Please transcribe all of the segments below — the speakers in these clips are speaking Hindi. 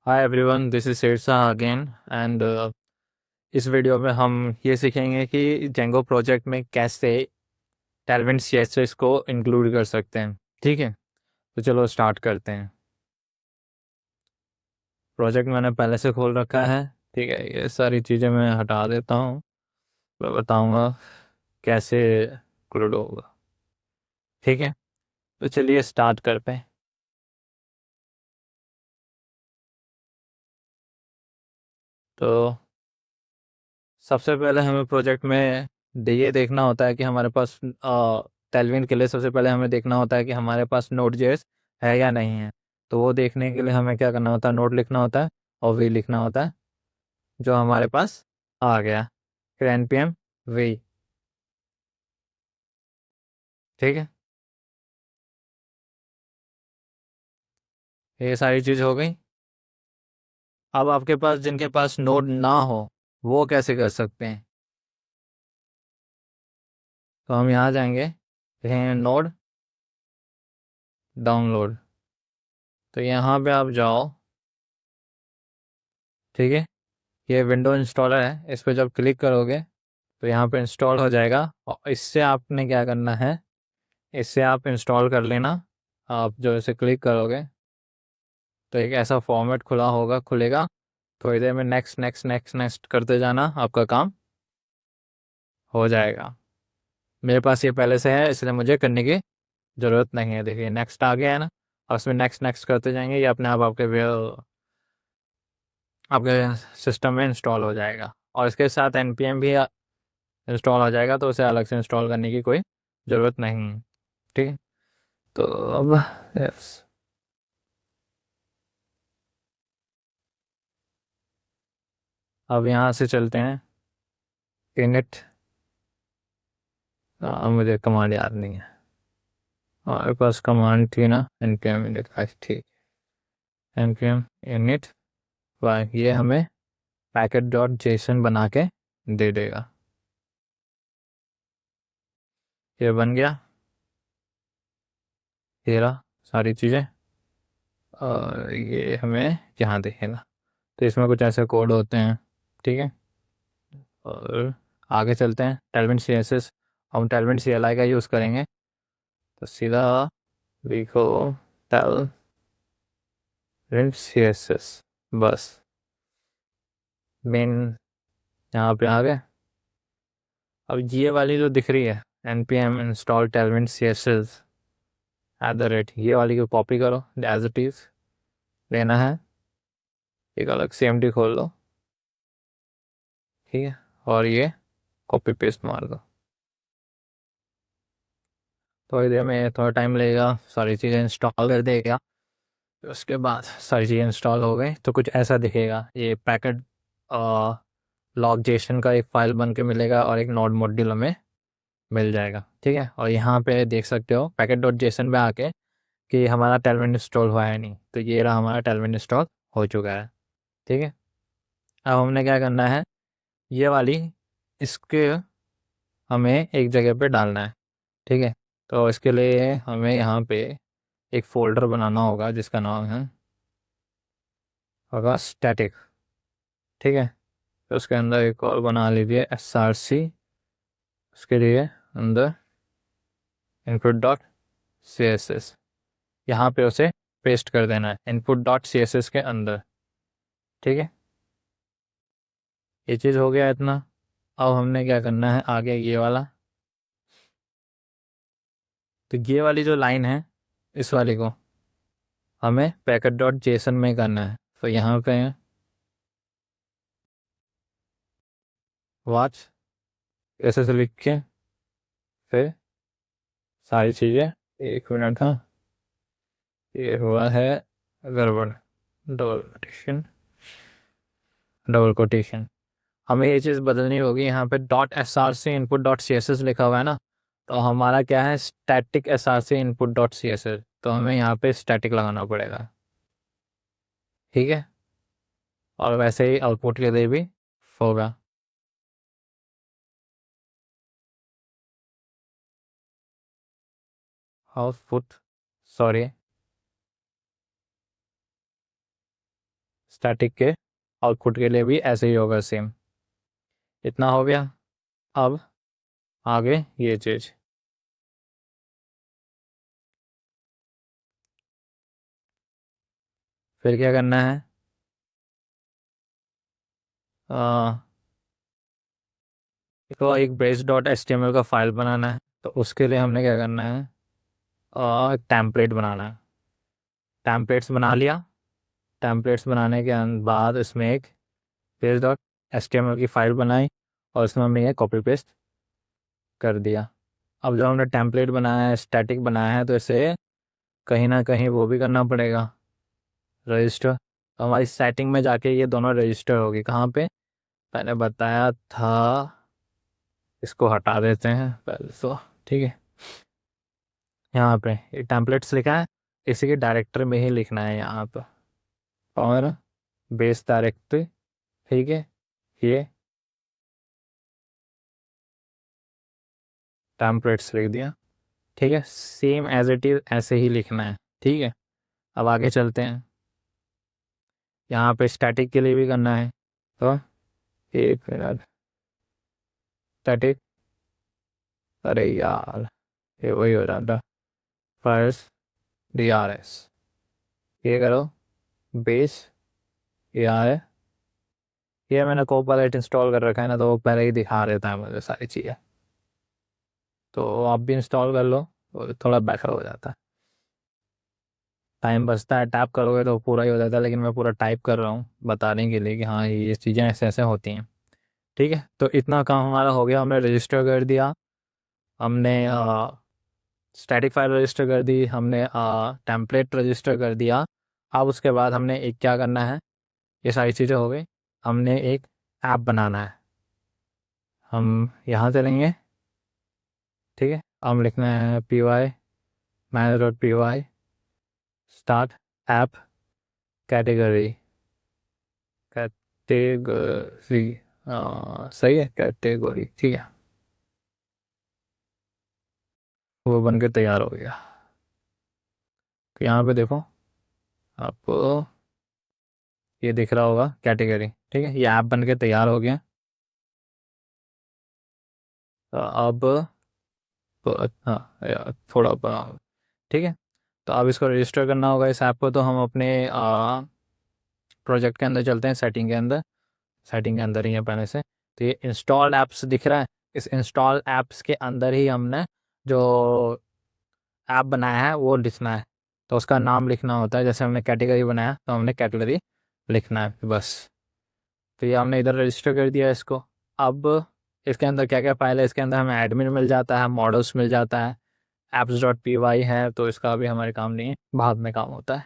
Hi everyone, this is Shershah again and इस वीडियो में हम ये सीखेंगे कि जेंगो प्रोजेक्ट में कैसे टैलविंड सीएसएस को इंक्लूड कर सकते हैं। ठीक है, तो चलो स्टार्ट करते हैं। प्रोजेक्ट मैंने पहले से खोल रखा है। ठीक है, ये सारी चीज़ें मैं हटा देता हूँ। मैं बताऊँगा कैसे इंक्लूड होगा। ठीक है, तो चलिए स्टार्ट करते हैं। तो सबसे पहले हमें प्रोजेक्ट में ये देखना होता है कि हमारे पास टेलविन के लिए सबसे पहले हमें देखना होता है कि हमारे पास नोड जेएस है या नहीं है। तो वो देखने के लिए हमें क्या करना होता है, नोड लिखना होता है और वी लिखना होता है जो हमारे पास आ गया। फिर npm वी। ठीक है, ये सारी चीज़ हो गई। अब आपके पास जिनके पास नोड ना हो वो कैसे कर सकते हैं। तो हम यहाँ जाएंगे, देखेंगे नोड डाउनलोड। तो यहाँ पे आप जाओ। ठीक है, ये विंडो इंस्टॉलर है, इस पर जब क्लिक करोगे तो यहाँ पे इंस्टॉल हो जाएगा। और इससे आपने क्या करना है, इससे आप इंस्टॉल कर लेना। आप जो इसे क्लिक करोगे तो एक ऐसा फॉर्मेट खुलेगा। थोड़ी देर में नेक्स्ट नेक्स्ट नेक्स्ट नेक्स्ट करते जाना, आपका काम हो जाएगा। मेरे पास ये पहले से है इसलिए मुझे करने की ज़रूरत नहीं है। देखिए नेक्स्ट आ गया है ना, और उसमें नेक्स्ट नेक्स्ट करते जाएंगे, ये अपने आप आपके सिस्टम में इंस्टॉल हो जाएगा। और इसके साथ npm भी इंस्टॉल हो जाएगा, तो उसे अलग से इंस्टॉल करने की कोई ज़रूरत नहीं है। ठीक है, तो अब यस, अब यहाँ से चलते हैं इनिट। मुझे कमांड याद नहीं है, हमारे पास कमांड थी ना npm init। ठीक, npm init y, ये हमें पैकेट डॉट जेसन बना के दे देगा। ये बन गया, ये रहा सारी चीज़ें। और ये हमें यहाँ देखेगा। तो इसमें कुछ ऐसे कोड होते हैं। ठीक है, और आगे चलते हैं। टेलविन सी एस एस, हम टेलविन सी एल आई का यूज़ करेंगे। तो सीधा लिखो टेलविन सी एस एस, बस मेन यहाँ पे आ गए। अब ये वाली जो दिख रही है npm install Tailwind C S S @ ये वाली को कॉपी करो एज इट इज़ लेना है। एक अलग cmd खोल लो। ठीक है, और ये कॉपी पेस्ट मार दो। थोड़ी देर में, थोड़ा टाइम लगेगा, सारी चीज़ें इंस्टॉल कर देगा। फिर उसके बाद सारी चीज़ें इंस्टॉल हो गई तो कुछ ऐसा दिखेगा। ये पैकेट लॉग जेसन का एक फ़ाइल बन के मिलेगा और एक नोड मॉड्यूल हमें मिल जाएगा। ठीक है, और यहाँ पे देख सकते हो पैकेट डॉट जेसन पे आके कि हमारा टेलविन इंस्टॉल हुआ है नहीं। तो ये रहा, हमारा टेलविन इंस्टॉल हो चुका है। ठीक है, अब हमने क्या करना है, ये वाली इसके हमें एक जगह पे डालना है। ठीक है, तो इसके लिए हमें यहाँ पे एक फ़ोल्डर बनाना होगा जिसका नाम है होगा स्टैटिक। ठीक है, तो उसके अंदर एक और बना लीजिए src। उसके लिए अंदर input dot C S S, यहाँ पे उसे पेस्ट कर देना है input dot C S S के अंदर। ठीक है, ये चीज़ हो गया इतना। अब हमने क्या करना है आगे, ये वाला। तो ये वाली जो लाइन है, इस वाली को हमें पैकेट डॉट जेसन में करना है। तो यहाँ पे वॉच ऐसे से लिख के फिर सारी चीज़ें, एक मिनट। हाँ, ये हुआ है गड़बड़। Double quotation, double quotation. हमें ये चीज़ बदलनी होगी। यहाँ पे dot S R C input dot C S S लिखा हुआ है ना, तो हमारा क्या है static S R C input dot C S S. तो हमें यहाँ पे स्टैटिक लगाना पड़ेगा। ठीक है, और वैसे ही आउटपुट के लिए भी होगा। आउटपुट, सॉरी, स्टैटिक के आउटपुट के लिए भी ऐसे ही होगा सेम। इतना हो गया। अब आगे ये चीज़, फिर क्या करना है, तो एक base dot H T M L का फाइल बनाना है। तो उसके लिए हमने क्या करना है, टेम्पलेट बनाना है। टेम्पलेट्स बना लिया। टेम्पलेट्स बनाने के बाद इसमें एक base dot H T M L की फाइल बनाई और उसमें हमने ये कॉपी पेस्ट कर दिया। अब जो हमने टेम्पलेट बनाया है, स्टैटिक बनाया है, तो इसे कहीं ना कहीं वो भी करना पड़ेगा, रजिस्टर। तो हमारी सेटिंग में जाके ये दोनों रजिस्टर होगी। कहाँ पे, मैंने बताया था, इसको हटा देते हैं पहले तो, ठीक है। यहाँ पे ये टेम्पलेट्स लिखा है, इसी के डायरेक्टर में ही लिखना है यहाँ पर, और बेस डायरेक्टरी, ठीक है। ये टेम्पलेट्स लिख दिया, ठीक है। सेम एज इट इज़ ऐसे ही लिखना है, ठीक है। अब आगे चलते हैं। यहाँ पे स्टैटिक के लिए भी करना है, तो एक मिनट, स्टैटिक, अरे यार ये वही हो जाता, फर्स्ट डी आर एस, ये करो, बेस, ये है, ये मैंने कोपायलट इंस्टॉल कर रखा है ना, तो वो पहले ही दिखा देता है मुझे सारी चीज़ें। तो आप भी इंस्टॉल कर लो, तो थोड़ा बेटर हो जाता है, टाइम बचता है। टाइप करोगे तो पूरा ही हो जाता है, लेकिन मैं पूरा टाइप कर रहा हूँ बताने के लिए कि हाँ ये चीज़ें ऐसे ऐसे होती हैं, ठीक है। तो इतना काम हमारा हो गया, हमने रजिस्टर कर दिया, हमने स्टैटिक फाइल रजिस्टर कर दी, हमने टेम्पलेट रजिस्टर कर दिया। अब उसके बाद हमने एक क्या करना है, ये सारी चीज़ें हो गई, हमने एक ऐप बनाना है। हम यहाँ चलेंगे, ठीक है। हम लिखना है P Y manage dot P Y start app category, category, सही है, कैटेगरी, ठीक है। वो बन के तैयार हो गया। तो यहाँ पे देखो, आपको ये दिख रहा होगा कैटेगरी, ठीक है। ये ऐप बन के तैयार हो गया। तो अब हाँ यार थोड़ा बड़ा, ठीक है। तो अब इसको रजिस्टर करना होगा इस ऐप को। तो हम अपने प्रोजेक्ट के अंदर चलते हैं, सेटिंग के अंदर, सेटिंग के अंदर ही है पहले से। तो ये इंस्टॉल ऐप्स दिख रहा है, इस इंस्टॉल ऐप्स के अंदर ही हमने जो ऐप बनाया है वो लिखना है। तो उसका नाम लिखना होता है, जैसे हमने कैटेगरी बनाया तो हमने कैटेगरी लिखना है बस। तो ये हमने इधर रजिस्टर कर दिया इसको। अब इसके अंदर क्या क्या फाइल है, इसके अंदर हमें एडमिन मिल जाता है, मॉडल्स मिल जाता है, एप्स डॉट पी वाई है, तो इसका अभी हमारे काम नहीं है, बाद में काम होता है।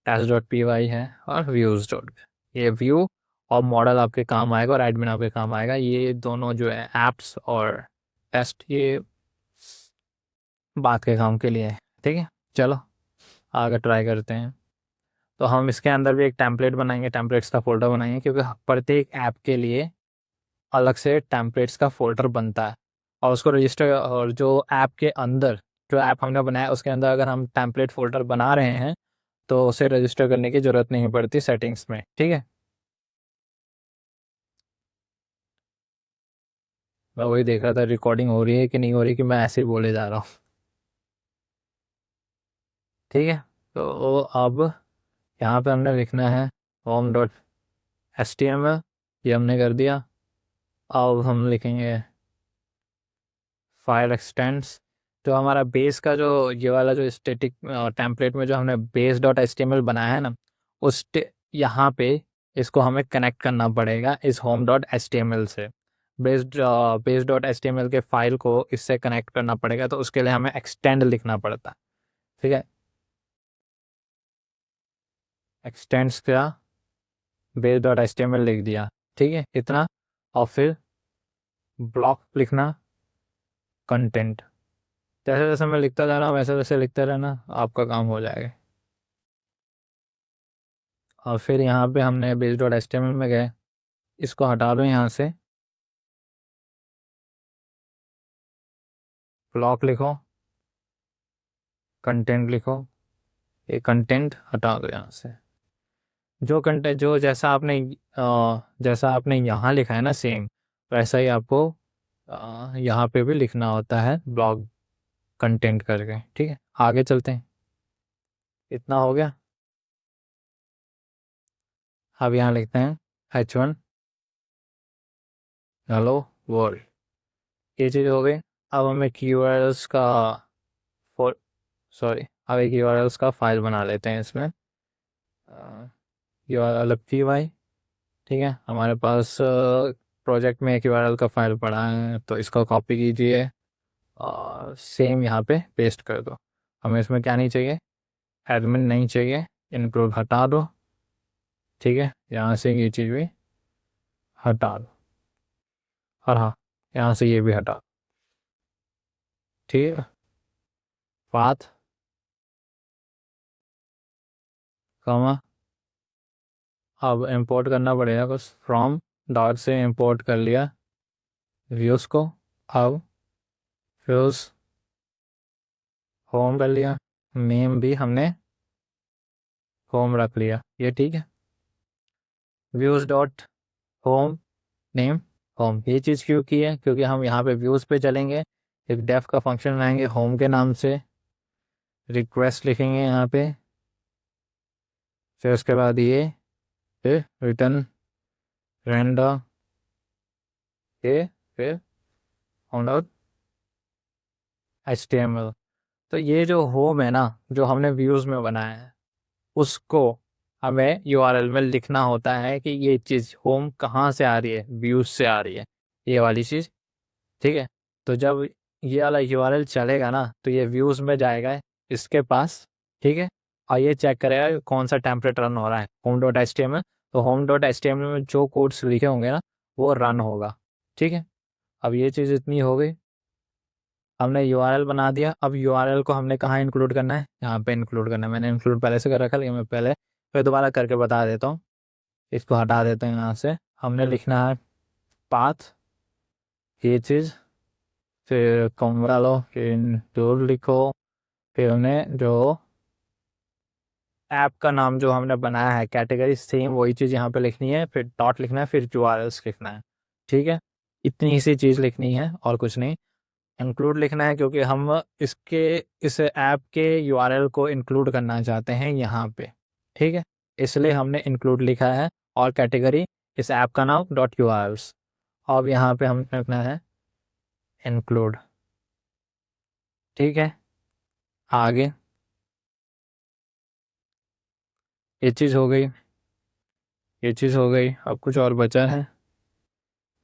टेस्ट डॉट पी वाई है, और व्यूज़ डॉट, ये व्यू और मॉडल आपके काम आएगा और एडमिन आपके काम आएगा। ये दोनों जो है एप्स और टेस्ट, ये बात के काम के लिए है, ठीक है। चलो आगे ट्राई करते हैं। तो हम इसके अंदर भी एक टेम्पलेट बनाएंगे, टेम्पलेट्स का फोल्डर बनाएंगे, क्योंकि प्रत्येक ऐप के लिए अलग से टेम्पलेट्स का फोल्डर बनता है। और उसको रजिस्टर, और जो ऐप के अंदर, जो ऐप हमने बनाया उसके अंदर अगर हम टेम्पलेट फोल्डर बना रहे हैं तो उसे रजिस्टर करने की ज़रूरत नहीं पड़ती सेटिंग्स में, ठीक है। मैं वही देख रहा था रिकॉर्डिंग हो रही है कि नहीं हो रही, कि मैं ऐसे ही बोले जा रहा हूँ, ठीक है। तो अब यहाँ पे हमने लिखना है home dot H T M L, ये हमने कर दिया। अब हम लिखेंगे फाइल एक्सटेंड्स। जो हमारा बेस का जो ये वाला जो स्टैटिक टेम्पलेट में जो हमने base dot H T M L बनाया है ना, उस यहाँ पे इसको हमें कनेक्ट करना पड़ेगा इस home dot H T M L से। Base dot H T M L के फाइल को इससे कनेक्ट करना पड़ेगा, तो उसके लिए हमें एक्सटेंड लिखना पड़ता है, ठीक है। एक्सटेंड्स का base dot H T M L लिख दिया, ठीक है, इतना। और फिर ब्लॉक लिखना, कंटेंट, जैसे जैसे मैं लिखता जा रहा हूँ वैसे वैसे लिखते रहना, आपका काम हो जाएगा। और फिर यहाँ पे हमने base dot H T M L में गए, इसको हटा दो यहाँ से, ब्लॉक लिखो, कंटेंट लिखो, ये कंटेंट हटा दो यहाँ से। जो कंटेंट जो जैसा आपने यहाँ लिखा है ना सेम, वैसा ही आपको यहाँ पे भी लिखना होता है ब्लॉग कंटेंट करके। ठीक है, आगे चलते हैं। इतना हो गया। अब यहाँ लिखते हैं H1 हेलो वर्ल्ड। ये चीज़ हो गई। अब हमें कीवर्ड्स का फॉर सॉरी अब एक यूआरएल्स का फाइल बना लेते हैं इसमें। URL py। ठीक है, हमारे पास प्रोजेक्ट में एक यूआरएल का फाइल पड़ा है, तो इसको कॉपी कीजिए और सेम यहाँ पे पेस्ट कर दो। हमें इसमें क्या नहीं चाहिए, एडमिन नहीं चाहिए, इंक्लूड हटा दो। ठीक है, यहाँ से ये चीज़ भी हटा दो, और हाँ, यहाँ से ये भी हटा दो। ठीक है, पाथ कॉमा, अब इंपोर्ट करना पड़ेगा कुछ। फ्रॉम डॉट से इंपोर्ट कर लिया व्यूज़ को। अब व्यूज़ होम कर लिया, नेम भी हमने होम रख लिया, ये ठीक है। Views dot home name home, ये चीज़ क्यों की है, क्योंकि हम यहाँ पे व्यूज़ पे चलेंगे, एक डेफ का फंक्शन लाएंगे होम के नाम से, रिक्वेस्ट लिखेंगे यहाँ पे, फिर उसके बाद ये फिर रिटर्न रेंडर, ये फिर फाउंड आउट HTML। तो ये जो होम है ना, जो हमने व्यूज़ में बनाया है, उसको हमें यूआरएल में लिखना होता है कि ये चीज़ होम कहाँ से आ रही है, व्यूज़ से आ रही है, ये वाली चीज़। ठीक है, तो जब ये वाला यूआरएल चलेगा ना, तो ये व्यूज़ में जाएगा इसके पास। ठीक है, और ये चेक करेगा कौन सा टेम्पलेट रन हो रहा है, home dot H T M L. तो home dot H T M L में जो कोड्स लिखे होंगे ना, वो रन होगा। ठीक है, अब ये चीज़ इतनी हो गई। हमने यूआरएल बना दिया। अब यूआरएल को हमने कहाँ इंक्लूड करना है, यहाँ पे इंक्लूड करना है। मैंने इंक्लूड पहले से कर रखा है, लेकिन मैं पहले फिर दोबारा करके बता देता हूँ। इसको हटा देते हैं यहाँ से। हमने लिखना है पाथ, ये चीज़, फिर कॉमा लो, फिर टूल लिखो, फिर उन्हें जो ऐप का नाम जो हमने बनाया है कैटेगरी, सेम वही चीज़ यहाँ पे लिखनी है, फिर डॉट लिखना है, फिर यूआरएल्स लिखना है। ठीक है, इतनी सी चीज़ लिखनी है और कुछ नहीं। इंक्लूड लिखना है क्योंकि हम इस ऐप के यूआरएल को इंक्लूड करना चाहते हैं यहाँ पे। ठीक है, इसलिए हमने इंक्लूड लिखा है, और कैटेगरी इस ऐप का नाम डॉट यूआरएल्स। अब यहाँ पे हमने लिखना है इंक्लूड। ठीक है, आगे ये चीज़ हो गई, ये चीज़ हो गई। अब कुछ और बचा है?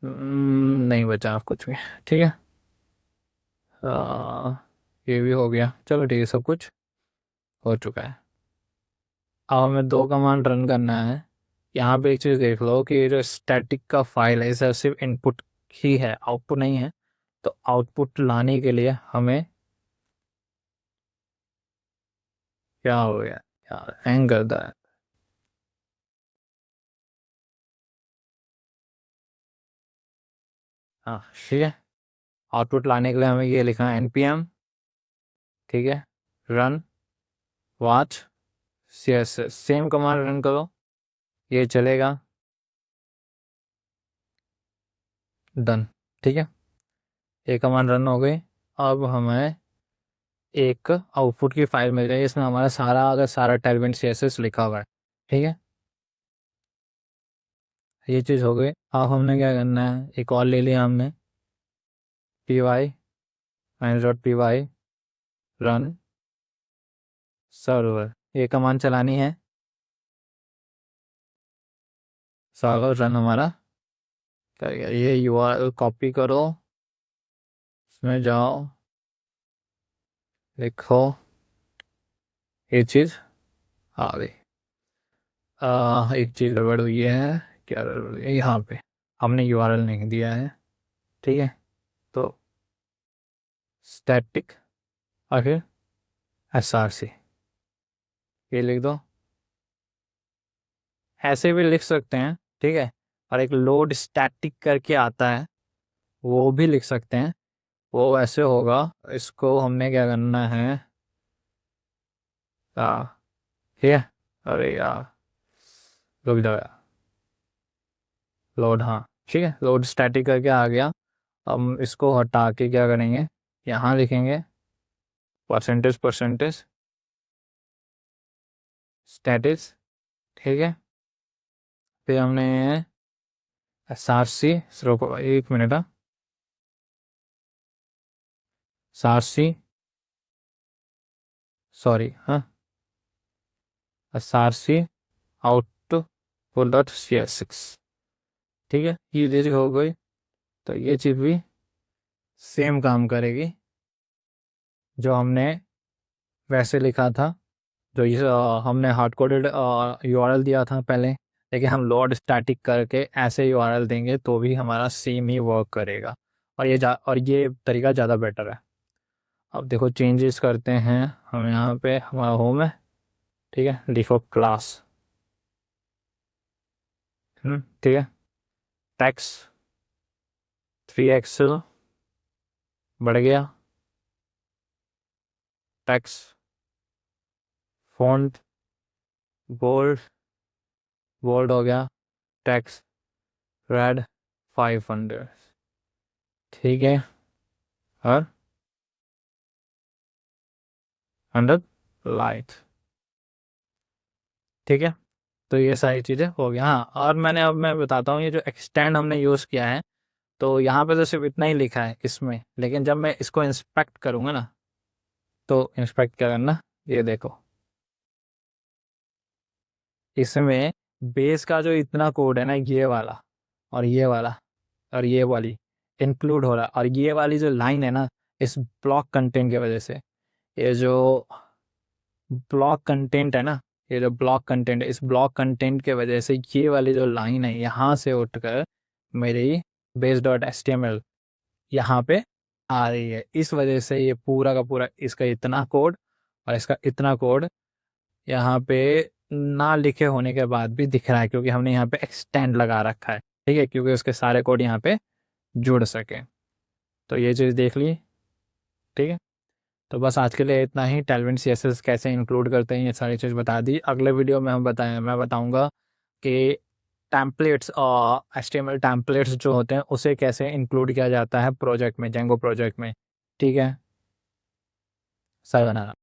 नहीं बचा अब कुछ भी। ठीक है, ये भी हो गया। चलो ठीक है, सब कुछ हो चुका है। अब हमें दो कमांड रन करना है। यहाँ पे एक चीज़ देख लो कि ये जो स्टैटिक का फाइल है, इसे सिर्फ इनपुट ही है, आउटपुट नहीं है। तो आउटपुट लाने के लिए हमें क्या हो गया यार, हैंग करता है। हाँ ठीक है, आउटपुट लाने के लिए हमें ये लिखना है npm। ठीक है, run watch CSS, same command run करो, ये चलेगा। डन। ठीक है, ये कमांड रन हो गई। अब हमें एक आउटपुट की फाइल मिल जाएगी, इसमें हमारा सारा टैलविंड CSS लिखा हुआ है। ठीक है, ये चीज़ हो गई। अब हमने क्या करना है, एक और ले लिया हमने, py -py रन सर्वर, ये कमांड चलानी है। सर्वर रन हमारा कर गया। ये URL कॉपी करो, इसमें जाओ, लिखो, ये चीज़ आ गई। एक चीज़ गड़बड़ हुई है। क्या गड़बड़ हुई है, यहाँ पे हमने URL नहीं दिया है। ठीक है, तो स्टैटिक और फिर src, ये लिख दो। ऐसे भी लिख सकते हैं, ठीक है, और एक लोड स्टैटिक करके आता है, वो भी लिख सकते हैं। वो ऐसे होगा, इसको हमने क्या करना है, ठीक है। अरे यार, रुक जाओ यार, लोड, हाँ ठीक है, लोड स्टैटिक करके आ गया। हम इसको हटा के क्या करेंगे, यहाँ लिखेंगे परसेंटेज परसेंटेज स्टैटिस, ठीक है। फिर हमने SRC, रुको एक मिनट, SRC, सॉरी हाँ, SRC आउटपुट डॉट CSS, ठीक है, ये चीज़ हो गई। तो ये चीज़ भी सेम काम करेगी जो हमने वैसे लिखा था, जो ये हमने हार्ड कोडेड URL दिया था पहले, लेकिन हम लोड स्टैटिक करके ऐसे URL देंगे तो भी हमारा सेम ही वर्क करेगा, और ये तरीका ज़्यादा बेटर है। अब देखो चेंजेस करते हैं हम, यहाँ पे हमारा होम है, ठीक है, डिफॉल्ट क्लास, ठीक है, टैक्स 3x बढ़ गया, टैक्स फॉन्ट बोल्ड बोल्ड हो गया, टैक्स रेड 500, ठीक है, और अंडर लाइट, ठीक है। तो ये सारी चीज़ें हो गई, हाँ। और अब मैं बताता हूँ, ये जो एक्सटेंड हमने यूज़ किया है, तो यहाँ पे तो सिर्फ इतना ही लिखा है इसमें, लेकिन जब मैं इसको इंस्पेक्ट करूँगा ना, तो इंस्पेक्ट क्या करना, ये देखो, इसमें बेस का जो इतना कोड है ना, ये वाला और ये वाला और ये वाली इंक्लूड हो रहा है, और ये वाली जो लाइन है ना, इस ब्लॉक कंटेंट की वजह से, ये जो ब्लॉक कंटेंट है ना, ये जो ब्लॉक कंटेंट है, इस ब्लॉक कंटेंट के वजह से ये वाली जो लाइन है यहाँ से उठकर मेरी बेस डॉट HTML यहाँ पे आ रही है। इस वजह से ये पूरा का पूरा इसका इतना कोड और इसका इतना कोड यहाँ पे ना लिखे होने के बाद भी दिख रहा है, क्योंकि हमने यहाँ पे एक्सटेंड लगा रखा है, ठीक है, क्योंकि उसके सारे कोड यहाँ पे जुड़ सके। तो ये चीज़ देख ली, ठीक है। तो बस आज के लिए इतना ही। टैलविन CSS कैसे इंक्लूड करते हैं ये सारी चीज़ बता दी। अगले वीडियो में मैं बताऊंगा कि टैम्पलेट्स और HTML टैम्पलेट्स जो होते हैं उसे कैसे इंक्लूड किया जाता है प्रोजेक्ट में, जेंगो प्रोजेक्ट में, ठीक है। सही बनाना।